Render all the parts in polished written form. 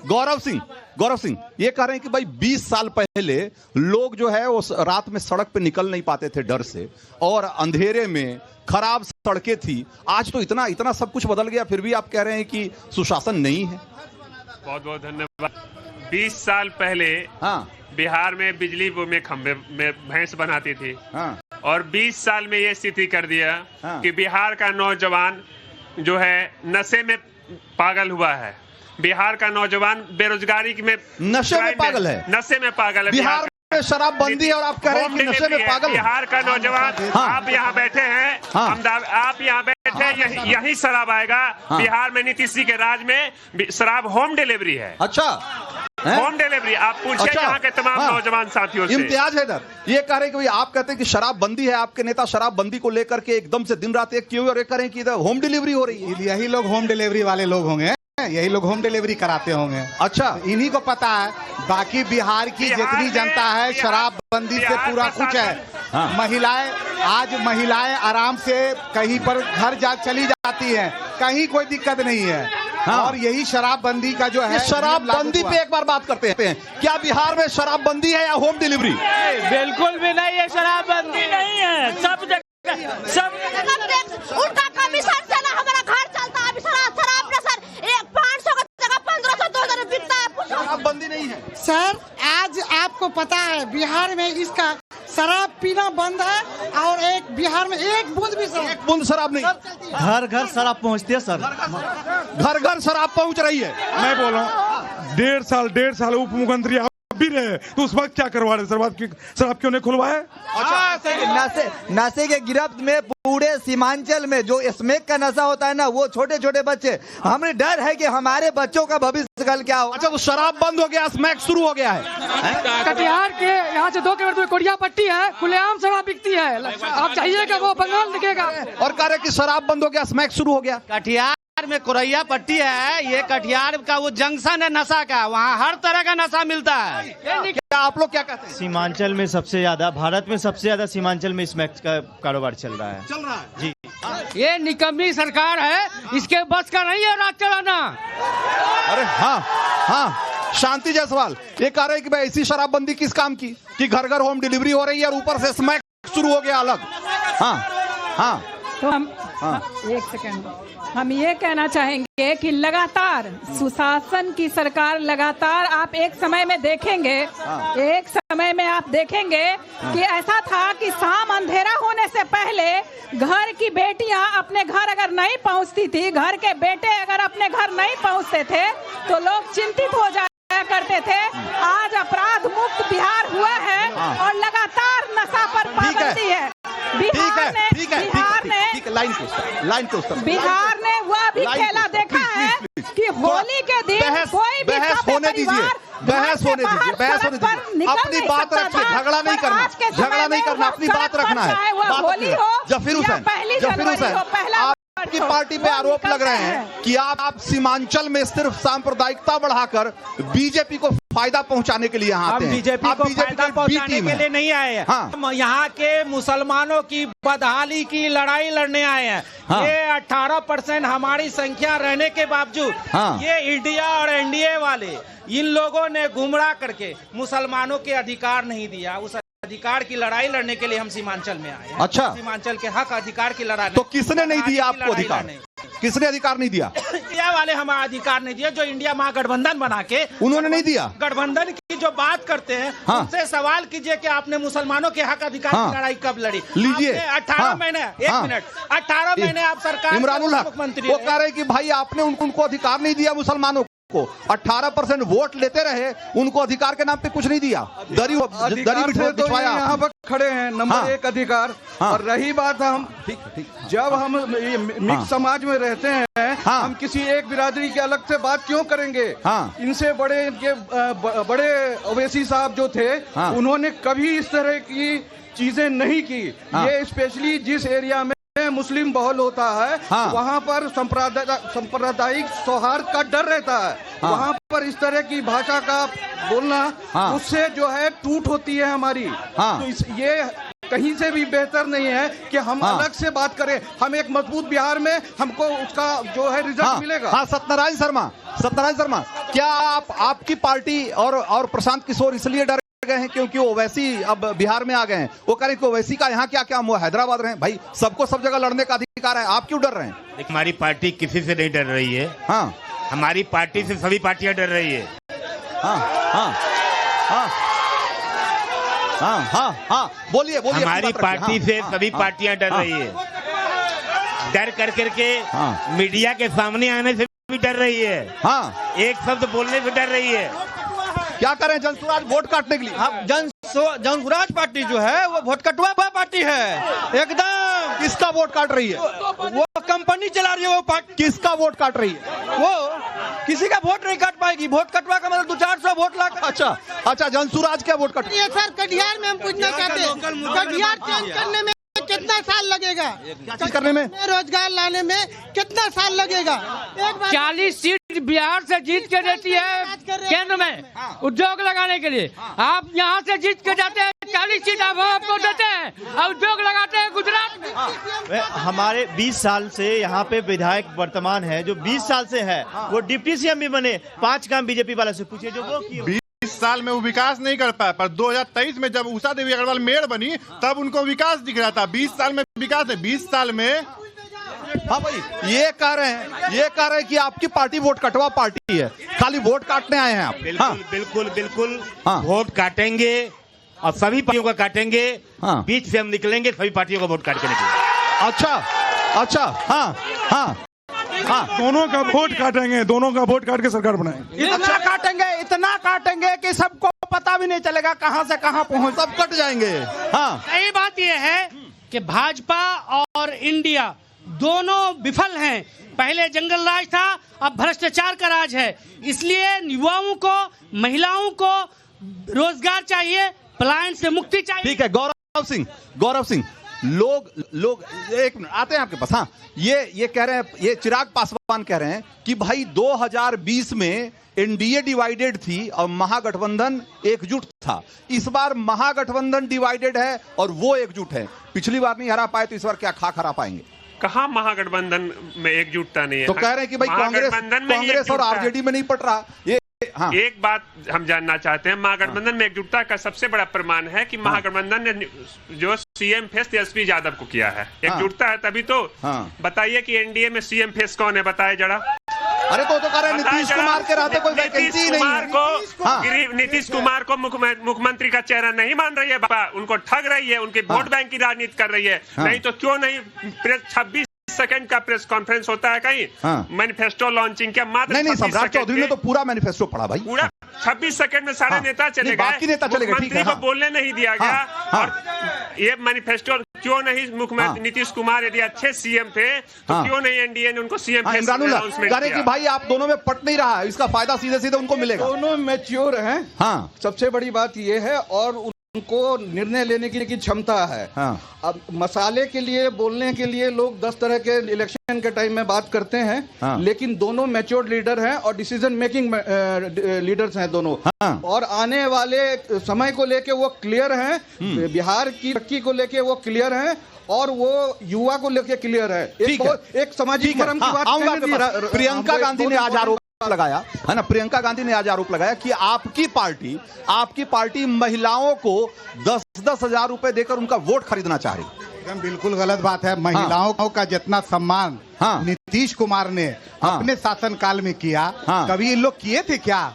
गौरव सिंह ये कह रहे हैं कि भाई 20 साल पहले लोग जो है वो रात में सड़क पे निकल नहीं पाते थे डर से, और अंधेरे में खराब सड़कें थी। आज तो इतना सब कुछ बदल गया, फिर भी आप कह रहे हैं कि सुशासन नहीं है। बहुत बहुत धन्यवाद। 20 साल पहले बिहार में बिजली में खंभे में भैंस बनाती थी, और 20 साल में ये स्थिति कर दिया कि बिहार का नौजवान जो है नशे में पागल हुआ है। बिहार का नौजवान बेरोजगारी में नशे में पागल है, नशे में पागल है। बिहार में शराबबंदी है और आप कह रहे हैं कि नशे में पागल। बिहार का नौजवान, आप यहाँ बैठे हैं, आप यहाँ बैठे, यही शराब आएगा। बिहार में नीतीश जी के राज में शराब होम डिलीवरी है। अच्छा, होम डिलीवरी। आप पूछिए यहाँ के तमाम नौजवान साथियों से। इम्तियाज हैदर ये कह रहे हैं कि आप कहते हैं कि शराब बंदी है, आपके नेता शराब बंदी को लेकर के एकदम से दिन रात एक किए हुए, और ये कह रहे हैं कि इधर होम डिलीवरी हो रही है। यही लोग होम डिलीवरी वाले लोग होंगे, यही लोग होम डिलीवरी कराते होंगे। अच्छा, इन्हीं को पता है। बाकी बिहार की जितनी जनता है शराबबंदी से पूरा कुछ है। महिलाएं आराम से कहीं पर घर चली जाती हैं, कहीं कोई दिक्कत नहीं है। और यही शराबबंदी का जो है, शराबबंदी पे एक बार बात करते हैं। क्या बिहार में शराबबंदी है या होम डिलीवरी? बिल्कुल भी नहीं है, शराबबंदी नहीं है। सब उनका कमीशन से ना हमारा घर चलता है। शराब ना सर 500 का जगह 1500 2000 बिकता है। शराबबंदी नहीं है सर। आज आपको पता है बिहार में इसका शराब पीना बंद है, और बिहार में एक बूंद शराब नहीं। घर घर शराब पहुंचती है सर, घर घर शराब पहुंच रही है। मैं बोल रहा हूँ 1.5 साल उप मुख्यमंत्री भी रहे, तो उस वक्त क्या करवा रहे? शराब क्यों नहीं खुलवाए? नशे के गिरफ्त में पूरे सीमांचल में जो स्मैक का नशा होता है ना, वो छोटे छोटे बच्चे, हमें डर है कि हमारे बच्चों का भविष्य कल क्या हो। अच्छा, तो शराब बंद हो गया, स्मैक शुरू हो गया है। कटिहार के यहाँ से 2 किलोमीटर कोरिया पट्टी है, खुलेआम शराब बिकती है। आप चाहिएगा वो बंगाल दिखेगा। और कह रहे कि शराब बंद हो गया, स्मैक शुरू हो गया। कटिहार में कोरैया पट्टी है, ये कटिहार का वो जंक्शन है नशा का, वहाँ हर तरह का नशा मिलता है। क्या आप लोग क्या कहते हैं? सीमांचल में सबसे ज्यादा, भारत में सबसे ज्यादा सीमांचल में स्मैक का कारोबार चल रहा है जी। ये निकम्मी सरकार है, इसके बस का नहीं है राज चलाना। अरे हाँ, शांति जायसवाल ये कह रहे हैं कि भाई ऐसी शराबबंदी किस काम की कि घर घर होम डिलीवरी हो रही है और ऊपर से स्मैक शुरू हो गया अलग। हाँ, तो एक सेकंड, हम ये कहना चाहेंगे कि लगातार सुशासन की सरकार लगातार, आप एक समय में देखेंगे कि ऐसा था कि शाम अंधेरा होने से पहले घर की बेटियां अपने घर अगर नहीं पहुंचती थी, घर के बेटे अगर अपने घर नहीं पहुंचते थे तो लोग चिंतित हो जाया करते थे। आज अपराध मुक्त बिहार हुआ है और लगातार नशा पर पाबंदी है। बिहार ने वह भी खेला देखा है कि होली के दिन कोई भी होने दीजिए, बहस होने दीजिए। अपनी बात रखिए, झगड़ा नहीं करना, अपनी बात रखना है। होली हो जफीर हुसैन, आपकी पार्टी पे आरोप लग रहे हैं कि आप सीमांचल में सिर्फ सांप्रदायिकता बढ़ाकर बीजेपी को फायदा पहुंचाने के लिए यहाँ आते हैं। बीजेपी को फायदा पहुंचाने के लिए नहीं आए हैं। हम यहाँ के मुसलमानों की बदहाली की लड़ाई लड़ने आए हैं। ये 18% हमारी संख्या रहने के बावजूद ये इंडिया और एनडीए वाले इन लोगों ने गुमराह करके मुसलमानों के अधिकार नहीं दिया। उस अधिकार की लड़ाई लड़ने के लिए हम सीमांचल में आए हैं। अच्छा, सीमांचल के हक अधिकार की लड़ाई। तो किसने नहीं दिया आपको अधिकार? किसने अधिकार नहीं दिया? इंडिया वाले हमारा अधिकार नहीं दिया। जो इंडिया महागठबंधन बना के उन्होंने नहीं दिया। गठबंधन की जो बात करते हैं उनसे सवाल कीजिए कि आपने मुसलमानों के हक अधिकार की लड़ाई कब लड़ी? लीजिए 18 महीने, एक मिनट, 18 महीने आप सरकार इमरानुल हक मुख्यमंत्री वो कह रहे कि भाई आपने उनको अधिकार नहीं दिया। मुसलमानों को 18% वोट लेते रहे, उनको अधिकार के नाम पे कुछ नहीं दिया। दरी बिछवाया। यहाँ पर खड़े हैं नंबर 1 अधिकार। और रही बात हम जब हम मिक्स समाज में रहते हैं, हम किसी एक बिरादरी के अलग से बात क्यों करेंगे? इनसे बड़े ओवैसी साहब जो थे उन्होंने कभी इस तरह की चीजें नहीं की। ये स्पेशली जिस एरिया में मुस्लिम बहुल होता है वहाँ पर सांप्रदायिक सौहार्द का डर रहता है। वहाँ पर इस तरह की भाषा का बोलना उससे जो है टूट होती है हमारी। तो ये कहीं से भी बेहतर नहीं है कि हम अलग से बात करें। हम एक मजबूत बिहार में हमको उसका जो है रिजल्ट मिलेगा। हाँ, सत्यनारायण शर्मा, क्या आपकी पार्टी और प्रशांत किशोर इसलिए डर गए हैं क्योंकि ओवैसी अब बिहार में आ गए हैं? वो कह रहे हैं कि ओवैसी का यहाँ क्या वो हैदराबाद रहे हैं। भाई, सबको सब जगह लड़ने का अधिकार है, आप क्यों डर रहे हैं? हमारी पार्टी किसी से नहीं डर रही है। हाँ, हमारी पार्टी से सभी पार्टियां डर रही है। बोलिए। हमारी पार्टी से सभी पार्टियां डर रही है। डर करके मीडिया के सामने आने से भी डर रही है। एक शब्द बोलने से डर रही है। क्या करें जनसुराज वोट काटने के लिए? जनसुराज पार्टी जो है वो वोट कटवा पार्टी है एकदम। किसका वोट काट रही है? वो कंपनी चला रही है वो पार्टी। किसका वोट काट रही है? वो किसी का वोट नहीं काट पाएगी। वोट कटवा का मतलब 200-400 वोट ला। अच्छा, जनसुराज क्या वोट काट? ये सर कटिहार में हम पूछना चाहते हैं, कटिहार चेंज करने में कितना साल लगेगा? करने में रोजगार लाने में कितना साल लगेगा? 40 सीट बिहार से जीत के देती है केंद्र में उद्योग लगाने के लिए। आप यहाँ से जीत के जाते हैं, 40 सीट आपको देते हैं और उद्योग लगाते हैं गुजरात में। हमारे 20 साल से यहाँ पे विधायक वर्तमान है, जो 20 साल से है, वो डिप्टी सीएम भी बने। 5 काम बीजेपी वाले से पूछिए जो वो किए। 20 साल में वो विकास नहीं कर पाया, पर 2023 में जब उषा देवी अग्रवाल मेयर बनी तब उनको विकास दिख रहा था। 20 साल में विकास है। 20 साल में हाँ भाई, ये कह रहे हैं कि आपकी पार्टी वोट कटवा पार्टी है, खाली वोट काटने आए हैं आप। बिल्कुल वोट काटेंगे और सभी पार्टियों का काटेंगे। बीच से हम निकलेंगे, सभी पार्टियों का वोट काट के निकलेंगे। अच्छा। दोनों का वोट काटेंगे, दोनों का वोट काट के सरकार बनाएंगे। इतना काटेंगे कि सबको पता भी नहीं चलेगा कहां से कहां पहुंच, सब कट जाएंगे। सही बात यह है कि भाजपा और इंडिया दोनों विफल हैं। पहले जंगल राज था, अब भ्रष्टाचार का राज है। इसलिए युवाओं को, महिलाओं को रोजगार चाहिए, पलायन से मुक्ति चाहिए। ठीक है, गौरव सिंह, लोग एक मिनट आते हैं आपके पास। हाँ, ये कह रहे हैं, ये चिराग पासवान कह रहे हैं कि भाई 2020 में एनडीए डिवाइडेड थी और महागठबंधन एकजुट था। इस बार महागठबंधन डिवाइडेड है और वो एकजुट है। पिछली बार नहीं हरा पाए तो इस बार क्या हरा पाएंगे? कहाँ महागठबंधन में एकजुटता नहीं है? तो कह रहे हैं कि भाई कांग्रेस और आरजेडी में नहीं पट रहा। एक बात हम जानना चाहते हैं, महागठबंधन में एकजुटता का सबसे बड़ा प्रमाण है कि महागठबंधन ने जो सीएम फेस तेजस्वी यादव को किया है। एकजुटता है तभी तो। बताइए कि एनडीए में सीएम फेस कौन है, बताए जरा। अरे तो कह रहे हैं नीतीश कुमार के रहते कोई वैकेंसी नहीं है। नीतीश कुमार को मुख्यमंत्री का चेहरा नहीं मान रही है, उनको ठग रही है, उनके वोट बैंक की राजनीति कर रही है। नहीं तो क्यों नहीं 26 सेकंड का प्रेस कॉन्फ्रेंस होता है कहीं? मैनिफेस्टो लॉन्चिंग क्या मात्र नहीं, सम्राट चौधरी ने तो पूरा मैनिफेस्टो पढ़ा भाई। पूरा 26 सेकंड में सारे नेता चले गए, बाकी नेता चले गए। मुख्यमंत्री को बोलने नहीं दिया गया। और ये मैनिफेस्टो क्यों नहीं मुख्यमंत्री नीतीश कुमार यदि अच्छे सीएम थे तो क्यों नहीं एनडीए ने उनको सीएम अनाउंसमेंट किया? कि भाई आप दोनों में पट नहीं रहा है, इसका फायदा सीधे उनको मिलेगा। दोनों मैच्योर हैं। सबसे बड़ी बात ये है, और उनको निर्णय लेने की क्षमता है। अब मसाले के लिए, बोलने के लिए लोग 10 तरह के इलेक्शन के टाइम में बात करते हैं, लेकिन दोनों मैच्योर्ड लीडर हैं और डिसीजन मेकिंग लीडर्स हैं दोनों। और आने वाले समय को लेके वो क्लियर हैं, बिहार की तरक्की को लेके वो क्लियर हैं और वो युवा को लेके क्लियर है। एक सामाजिक मरम की बात प्रियंका गांधी ने आज आरोप लगाया है ना, प्रियंका गांधी ने आज आरोप लगाया कि आपकी पार्टी महिलाओं को 10-10 हजार रुपए देकर उनका वोट खरीदना चाह रही। बिल्कुल गलत बात है। महिलाओं का जितना सम्मान नीतीश कुमार ने अपने शासनकाल में किया, कभी इन लोग किए थे क्या?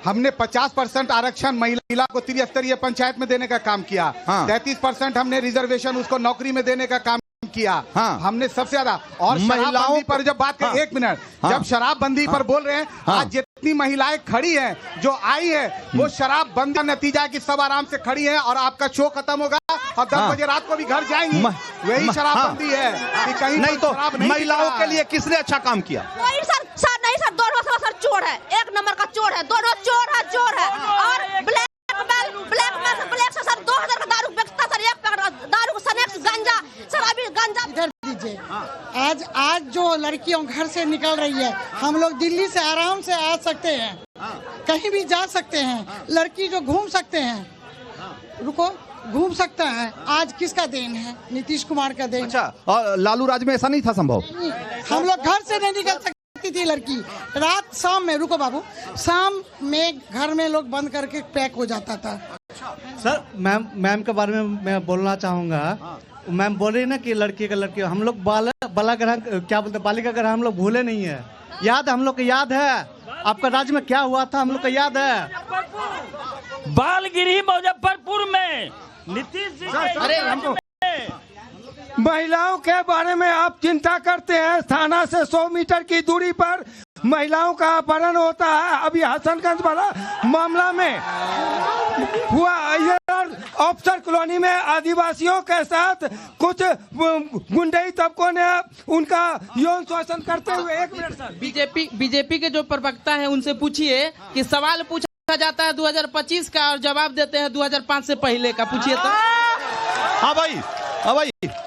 हमने 50% आरक्षण महिला को त्रिस्तरीय पंचायत में देने का काम किया। 33% हमने रिजर्वेशन उसको नौकरी में देने का काम किया। हमने सबसे ज्यादा। और महिलाओं पर जब बात करें, 1 मिनट, जब शराबबंदी पर बोल रहे हैं, आज जितनी महिलाएं खड़ी हैं, जो आई है, वो शराबबंदी का नतीजा कि सब आराम से खड़ी हैं और आपका शो खत्म होगा और 10 बजे रात को भी घर जाएंगी। वही शराबबंदी है कि कहीं नहीं तो महिलाओं के लिए किसने अच्छा काम किया? नहीं सर, दोनों सर चोर है, 1 नंबर का चोर है, दोनों चोर है। और ब्लैक से सर 2000 का दारू बेचता सर, एक पैकेट दारू, सनेक्स, गांजा, शराबी गांजा। इधर दीजिए। आज जो लड़कियों घर से निकल रही है, हम लोग दिल्ली से आराम से आ सकते हैं, कहीं भी जा सकते हैं, लड़की जो घूम सकते हैं। रुको, घूम सकते हैं। आज किसका देन है? नीतीश कुमार का देन। अच्छा, और लालू राज में ऐसा नहीं था संभव? हम लोग घर से नहीं निकल सकती थी लड़की, रात शाम में, रुको बाबू, शाम में घर में लोग बंद करके पैक हो जाता था। सर मैम के बारे में मैं बोलना चाहूँगा। मैम बोल रही ना कि लड़की का लड़की, हम लोग बाला ग्रह क्या बोलते हैं, बालिका ग्रह हम लोग भूले नहीं है। याद हम लोग को याद है आपका राज्य में क्या हुआ था, हम लोग को याद है। बालगिरी मुजफ्फरपुर में नीतीश जी अरे हमको महिलाओं के बारे में आप चिंता करते हैं। थाना से 100 मीटर की दूरी पर महिलाओं का अपहरण होता है। अभी हसनगंज वाला मामला में हुआ, अफसर कॉलोनी में आदिवासियों के साथ कुछ गुंडई तबकों ने उनका यौन शोषण करते हुए। 1 मिनट सर, बीजेपी के जो प्रवक्ता हैं उनसे पूछिए कि सवाल पूछा जाता है 2025 का और जवाब देते हैं 2005 से पहले का, पूछिए तो। हाँ भाई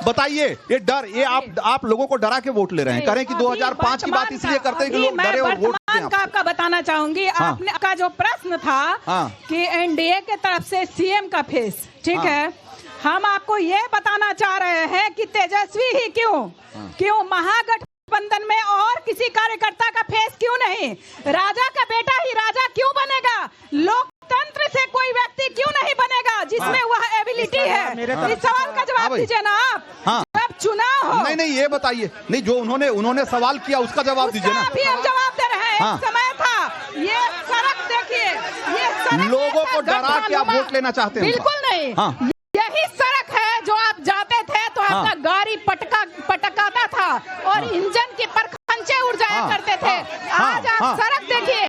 बताइए, ये डर, ये आप लोगों को डरा के वोट ले रहे हैं। करें कि 2005 की बात इसलिए करते हैं कि लोग डरे और वोट दें आपको। आपका बताना चाहूंगी, आपने का जो प्रश्न था कि एनडीए के तरफ से सीएम का फेस, ठीक है, हम आपको ये बताना चाह रहे हैं कि तेजस्वी ही क्यों महागठबंधन में और किसी कार्यकर्ता का फेस क्यों नहीं? राजा का बेटा ही राजा क्यों बनेगा? लोकतंत्र से कोई व्यक्ति क्यों नहीं बनेगा जिसमें वह एबिलिटी है? इस सवाल का जवाब दीजिए ना आप। जब चुनाव हो, नहीं ये बताइए, नहीं जो उन्होंने सवाल किया उसका जवाब दीजिए ना। अभी हम जवाब दे रहे हैं। एक समय था, ये सड़क देखिए, ये सड़क लोगों को डरा के आप वोट लेना चाहते हैं? बिल्कुल नहीं। यही सड़क है जो आप जाते थे तो आपका गाड़ी पटकाता था और इंजन के परखंचे उड़ जाया करते थे। आज आप सड़क देखिए।